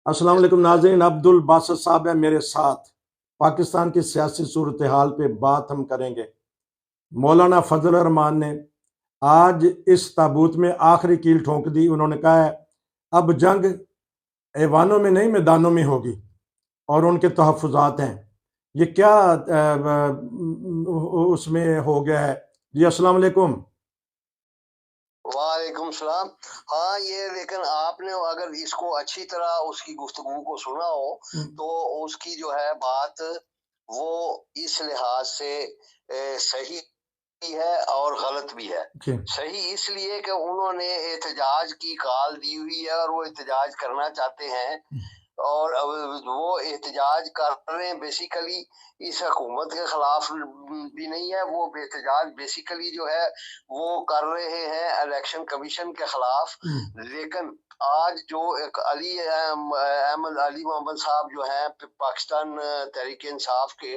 अस्सलाम वालेकुम नाज़रीन, अब्दुल बासित साहब है मेरे साथ। पाकिस्तान की सियासी सूरत हाल पे बात हम करेंगे। मौलाना फजल रहमान ने आज इस ताबूत में आखिरी कील ठोंक दी। उन्होंने कहा है अब जंग ऐवानों में नहीं मैदानों में होगी, और उनके तहफ़्फ़ुज़ात हैं। ये क्या उसमें हो गया है जी? अस्सलाम वालेकुम। वालेकुम सलाम। हाँ, ये लेकिन आपने अगर इसको अच्छी तरह उसकी गुफ्तगू को सुना हो तो उसकी जो है बात वो इस लिहाज से सही है और गलत भी है। सही इसलिए कि उन्होंने एहतजाज की कॉल दी हुई है और वो एहतजाज करना चाहते हैं, और वो एहतजाज कर रहे हैं बेसिकली इस हुकूमत के खिलाफ भी नहीं है, वो एहतजाज बेसिकली जो है वो कर रहे हैं इलेक्शन कमीशन के खिलाफ। लेकिन आज जो एक अली मोहम्मद साहब जो हैं पाकिस्तान तहरीक इंसाफ के,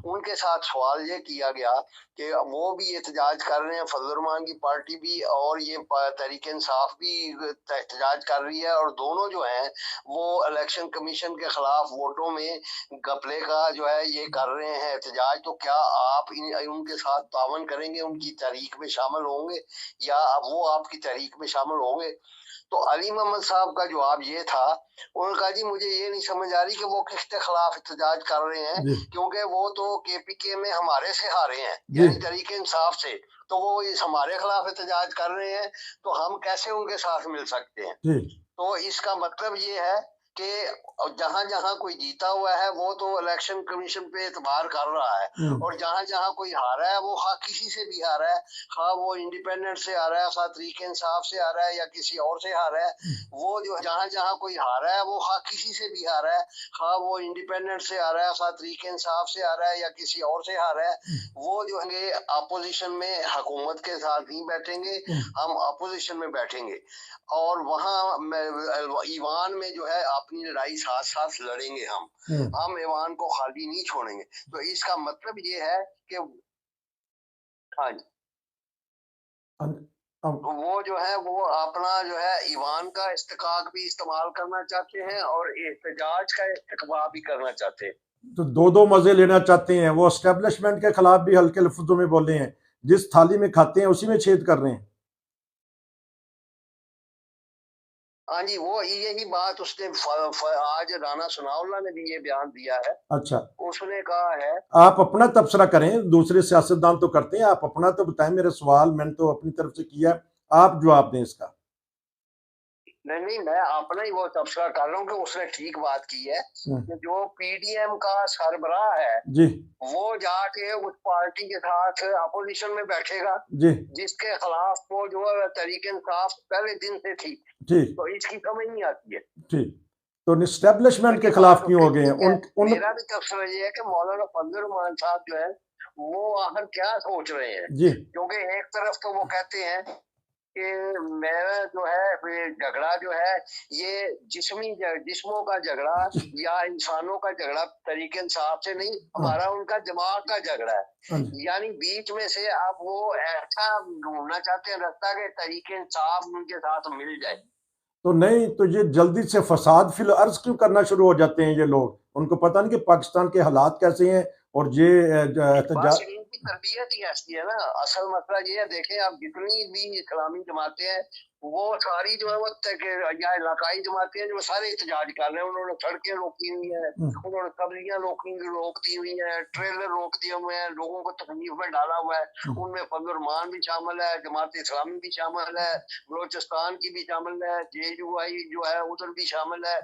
उनके साथ सवाल ये किया गया कि वो भी एहतजाज कर रहे हैं, फजल रहमान की पार्टी भी और ये तहरीक इंसाफ भी एहतजाज कर रही है, और दोनों जो हैं वो इलेक्शन कमीशन के खिलाफ वोटों में घपले का जो है ये कर रहे हैं एहतजाज। तो क्या आप उनके साथ तावन करेंगे, उनकी तहरीक में शामिल होंगे या वो आपकी तहरीक में शामिल होंगे? तो अली मोहम्मद साहब का जवाब ये था, उन्होंने कहा जी मुझे ये नहीं समझ आ रही कि वो किसके खिलाफ एहतजाज कर रहे हैं, क्योंकि वो तो केपीके में हमारे से हारे हैं, यानी तहरीक इंसाफ से, तो वो इस हमारे खिलाफ एहतजाज कर रहे हैं, तो हम कैसे उनके साथ मिल सकते हैं? तो इसका मतलब ये है कि जहां जहां कोई जीता हुआ है वो तो इलेक्शन कमीशन पे एतबार कर रहा है, और जहां जहां कोई हारा है वो खा किसी से भी हारा है, खा वो इंडिपेंडेंट से हारा है, खा तहरीक इंसाफ से हारा है या किसी और से हारा है, वो जो जहां जहां कोई हारा है वो खा किसी से भी हारा है, खा वो इंडिपेंडेंट से हारा है, खा तहरीक इंसाफ से हारा है या किसी और से हारा है, वो जो है अपोजिशन में हुकूमत के साथ नहीं बैठेंगे, हम अपोजिशन में बैठेंगे, और वहाँ ईवान में जो है अपनी लड़ाई साथ साथ लड़ेंगे, हम ईवान को खाली नहीं छोड़ेंगे। तो इसका मतलब ये है कि हाँ जी, वो जो है वो अपना जो है ईवान का इस्तेकाक भी इस्तेमाल करना चाहते हैं और एहतजाज का इस्तेकाक भी करना चाहते हैं। तो दो दो मजे लेना चाहते हैं। वो एस्टेब्लिशमेंट के खिलाफ भी हल्के लफ्जों में बोले हैं, जिस थाली में खाते हैं उसी में छेद कर रहे हैं। हाँ जी, वो यही बात उसने आज राना सनाउल्लाह ने भी ये बयान दिया है। अच्छा, उसने कहा है, आप अपना तबसरा करें, दूसरे सियासतदान तो करते हैं, आप अपना तो बताएं। मेरे सवाल मैंने तो अपनी तरफ से किया, आप जवाब दें इसका। नहीं, मैं अपना ही वो तबसरा कर रहा हूँ कि उसने ठीक बात की है कि जो पीडीएम का सरबराह है जी, वो जाके उस पार्टी के साथ अपोजिशन में बैठेगा जी, जिसके खिलाफ वो जो तहरीक इंसाफ पहले दिन से थी। ठीक, तो इसकी समझ नहीं आती है। ठीक, तो एस्टेब्लिशमेंट के खिलाफ क्यों हो गए हैं? मेरा भी तबसरा ये है कि मौलाना फजल रहमान साहब जो है वो आखिर क्या सोच रहे हैं जी, क्योंकि एक तरफ तो वो कहते हैं कि मेरा जो है झगड़ा जो है ये जिस्मों का झगड़ा या इंसानों का झगड़ा तहरीक इंसाफ से नहीं, हमारा उनका दिमाग का झगड़ा है, यानी बीच में से आप वो ऐसा ढूंढना चाहते हैं रास्ता के तहरीक इंसाफ उनके साथ मिल जाए। तो नहीं, तो ये जल्दी से फसाद फिल अर्ज क्यों करना शुरू हो जाते हैं ये लोग? उनको पता नहीं कि पाकिस्तान के हालात कैसे हैं, और ये इनकी तरबियत ही ऐसी है ना। असल मसला ये है, देखें आप जितनी भी इस्लामी जमातें हैं वो सारी जो है वो या इलाकाई जमातें हैं जो सारे एहतजाज कर रहे हैं, उन्होंने सड़कें रोकी हुई हैं, उन्होंने सब्जियां रोक दी हुई हैं, ट्रेलर रोक दिए हुए हैं, लोगों को तकलीफ में डाला हुआ है, उनमें फजल रहमान भी शामिल है, जमात इस्लामी भी शामिल है, बलोचिस्तान की भी शामिल है, JUI जो है उधर भी शामिल है,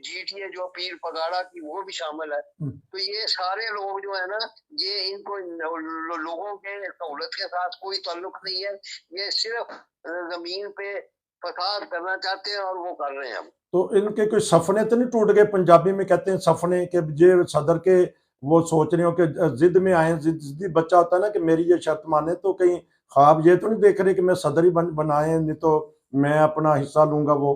GTA जो पीर पगाड़ा की वो भी शामिल है। तो ये सारे लोग जो है ना, ये इनको लोगों के सहूलत के साथ कोई ताल्लुक नहीं है, ये सिर्फ जमीन पे फसाद करना चाहते हैं और वो कर रहे हैं। तो इनके कोई सपने तो नहीं टूट गए? पंजाबी में कहते हैं सपने के, ये सदर के वो सोच रहे हो कि जिद में आए, जिद्दी बच्चा होता है ना कि मेरी ये शर्त माने, तो कहीं ख्वाब ये तो नहीं देख रहे कि मैं सदर ही बनाए, नहीं तो मैं अपना हिस्सा लूंगा। वो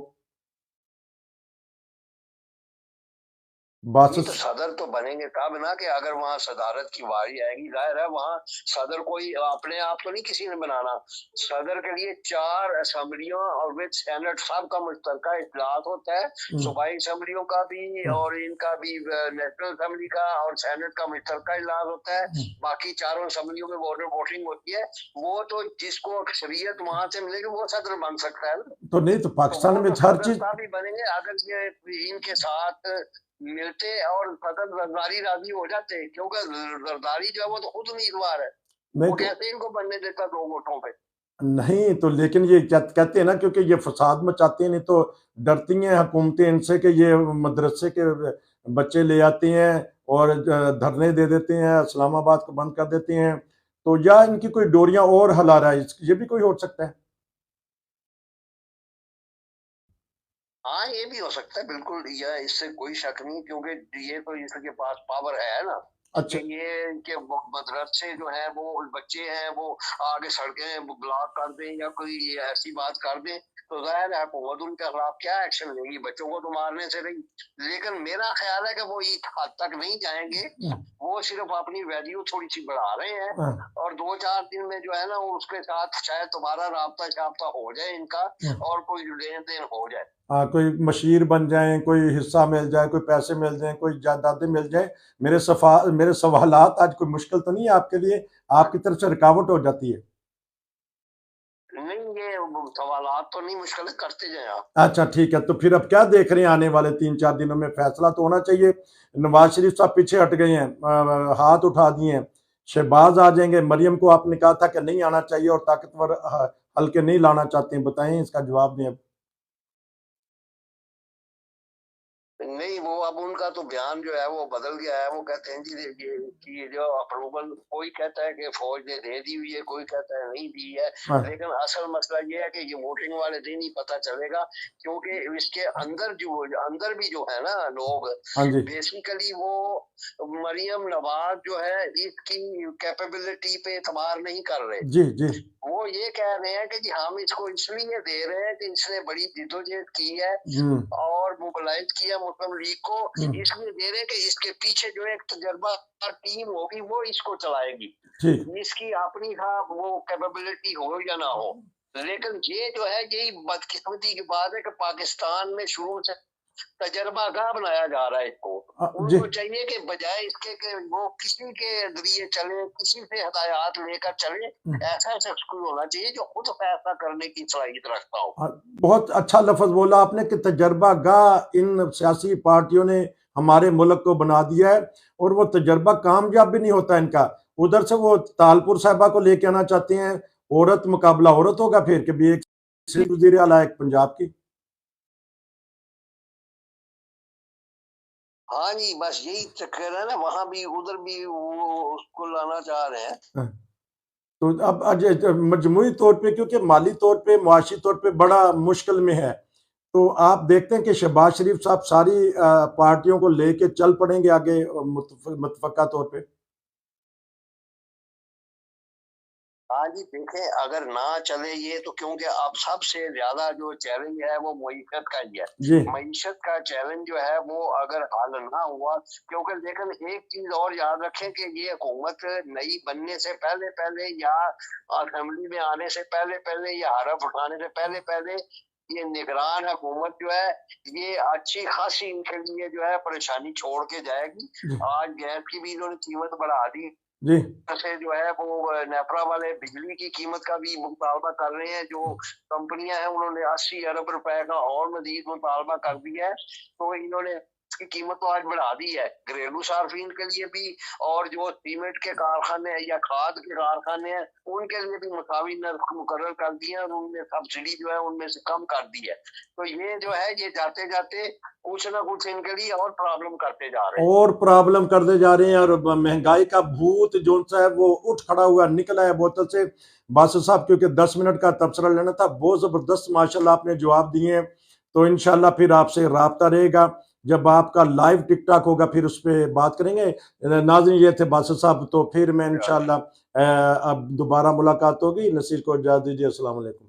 बास नहीं तो सदर तो बनेंगे तब ना, कि अगर वहाँ सदारत की बारी आएगी, जाहिर है वहाँ सदर कोई अपने आप तो नहीं किसी ने बनाना। सदर के लिए 4 असेंबलियों और विद सेनेट सब का मुश्तरका इजलास होता है, सूबाई असेंबलियों का भी और इनका भी, नेशनल असेंबली का और सेनेट का मुश्तरका इजलास होता है। बाकी चारों असेंबलियों में वोटिंग होती है। वो तो जिसको अक्सरियत वहां से मिलेगी वो सदर बन सकता है ना। तो नहीं तो पाकिस्तान वो में तो हर सदर चीज तभी बनेंगे अगर ये इनके साथ मिलते और सदर जरदारी राजी हो जाते, क्योंकि जरदारी जो है वो तो खुद उम्मीदवार है, नहीं वो तो कैसे इनको बनने देता 2 वोटों पे। नहीं तो लेकिन ये कहते हैं ना, क्योंकि ये फसाद मचाते हैं, नहीं तो डरती हैं हुकूमतें इनसे कि ये मदरसे के बच्चे ले आती हैं और धरने दे देते हैं, इस्लामाबाद को बंद कर देती हैं। तो या इनकी कोई डोरियां और हला रहा है, ये भी कोई हो सकता है। हाँ ये भी हो सकता है बिल्कुल, यह इससे कोई शक नहीं, क्योंकि ये तो इसके पास पावर है ना अच्छा कि ये इनके मदरसे जो है वो बच्चे हैं वो आगे सड़कें ब्लॉक कर दें या कोई ऐसी बात कर दें, तो जाहिर है हुकूमत उनके खिलाफ क्या एक्शन लेगी, बच्चों को तो मारने से नहीं। लेकिन मेरा ख्याल है कि वो इस हद तक नहीं जाएंगे, वो सिर्फ अपनी वैल्यू थोड़ी सी बढ़ा रहे हैं और 2-4 दिन में जो है ना उसके साथ शायद तुम्हारा राब्ता शाब्ता हो जाए इनका और कोई लेन देन हो जाए। कोई मशीर बन जाए, कोई हिस्सा मिल जाए, कोई पैसे मिल जाए, कोई जायदादें मिल जाए। मेरे सवालात आज कोई मुश्किल तो नहीं है आपके लिए, आपकी तरफ से रुकावट हो जाती है? नहीं ये सवालात तो नहीं मुश्किल, करते जाए आप। अच्छा ठीक है, तो फिर अब क्या देख रहे हैं आने वाले 3-4 दिनों में? फैसला तो होना चाहिए। नवाज शरीफ साहब पीछे हट गए हैं, हाथ उठा दिए हैं। शहबाज आ जाएंगे, मरियम को आपने कहा था कि नहीं आना चाहिए और ताकतवर हल्के नहीं लाना चाहते हैं, बताएं इसका जवाब दें अब। नहीं वो अब उनका तो बयान जो है वो बदल गया है, वो कहते हैं जी ये कि जो अप्रूवल कोई कहता है कि फौज ने दे दी हुई है, कोई कहता है नहीं दी है। लेकिन असल मसला ये है कि ये वोटिंग वाले दिन ही पता चलेगा, क्योंकि इसके अंदर भी जो है ना लोग बेसिकली वो मरियम नवाज जो है इसकी कैपेबिलिटी पे एतबार नहीं कर रहे। जी जी वो ये कह रहे हैं कि जी हम इसको इसलिए दे रहे हैं कि इसने बड़ी जिद्दोजहद की है और मोबिलाइज किया मुस्लिम लीग को, इसलिए दे रहे हैं कि इसके पीछे जो एक तजर्बा टीम होगी वो इसको चलाएगी, इसकी अपनी वो कैपेबिलिटी हो या ना हो। लेकिन ये जो है यही बदकिस्मती की बात है कि पाकिस्तान में शुरू से तजर्बा गाह बनाया जा रहा है इसको। उनको चाहिए कि बजाय इसके कि वो किसी के जरिए चले, किसी से हदायत लेकर चले, ऐसा शख्स कोई होना चाहिए जो खुद फैसला करने की सलाहियत रखता हो। बहुत अच्छा लफ्ज बोला आपने कि तजर्बा गाह इन सियासी पार्टियों ने हमारे मुल्क को बना दिया है, और वो तजर्बा कामयाब भी नहीं होता इनका। उधर से वो तालपुर साहिबा को लेके आना चाहते हैं, औरत मुकाबला औरत होगा फिर कभी एक वज़ीर आला एक पंजाब की। हाँ जी बस यही चक्कर है ना, वहां भी उधर भी वो उसको लाना चाह रहे हैं। तो अब मजमूई तौर पे, क्योंकि माली तौर पे मुआशी तौर पे बड़ा मुश्किल में है, तो आप देखते हैं कि शहबाज शरीफ साहब सारी पार्टियों को लेके चल पड़ेंगे आगे मुतफक्का तौर पे? हाँ जी देखें, अगर ना चले ये तो, क्योंकि अब सबसे ज्यादा जो चैलेंज है वो मईशत का ही है। मईशत का चैलेंज जो है वो अगर हल ना हुआ, क्योंकि लेकिन एक चीज और याद रखें कि ये हुकूमत नई बनने से पहले पहले या असेंबली में आने से पहले पहले या हरफ उठाने से पहले पहले ये निगरान हुकूमत जो है ये अच्छी खासी इनके लिए जो है परेशानी छोड़ के जाएगी। आज गैस की भी इन्होंने कीमत बढ़ा दी जी से जो है वो नेपरा वाले बिजली की कीमत का भी मुतालबा कर रहे हैं, जो कंपनियां हैं उन्होंने 80 अरब रुपए का और मजीद मुतालबा कर दिया है। तो इन्होंने इसकी कीमत तो आज बढ़ा दी है घरेलू सार्फिन के लिए भी, और जो सीमेंट के कारखाने हैं या खाद के कारखाने हैं उनके लिए भी मुसावी नर्ख मुकर्रर कर दिया और उनमें सब्सिडी जो है उनमें से कम कर दी है। तो ये जो है ये जाते जाते कुछ ना कुछ इनके लिए और प्रॉब्लम करते जा रहे हैं, और प्रॉब्लम करते जा रहे हैं, और महंगाई का भूत जो सा है वो उठ खड़ा हुआ निकला है बोतल से। बासु साहब, क्योंकि 10 मिनट का तबसरा लेना था, बहुत जबरदस्त माशाल्लाह आपने जवाब दिए हैं। तो इंशाल्लाह फिर आपसे राब्ता रहेगा, जब आपका लाइव टिकटॉक होगा फिर उस पर बात करेंगे। नाज़रीन ये थे बासु साहब, तो फिर मैं इंशाल्लाह अब दोबारा मुलाकात होगी। नसीर को इजाज़त दीजिए। अस्सलाम वालेकुम।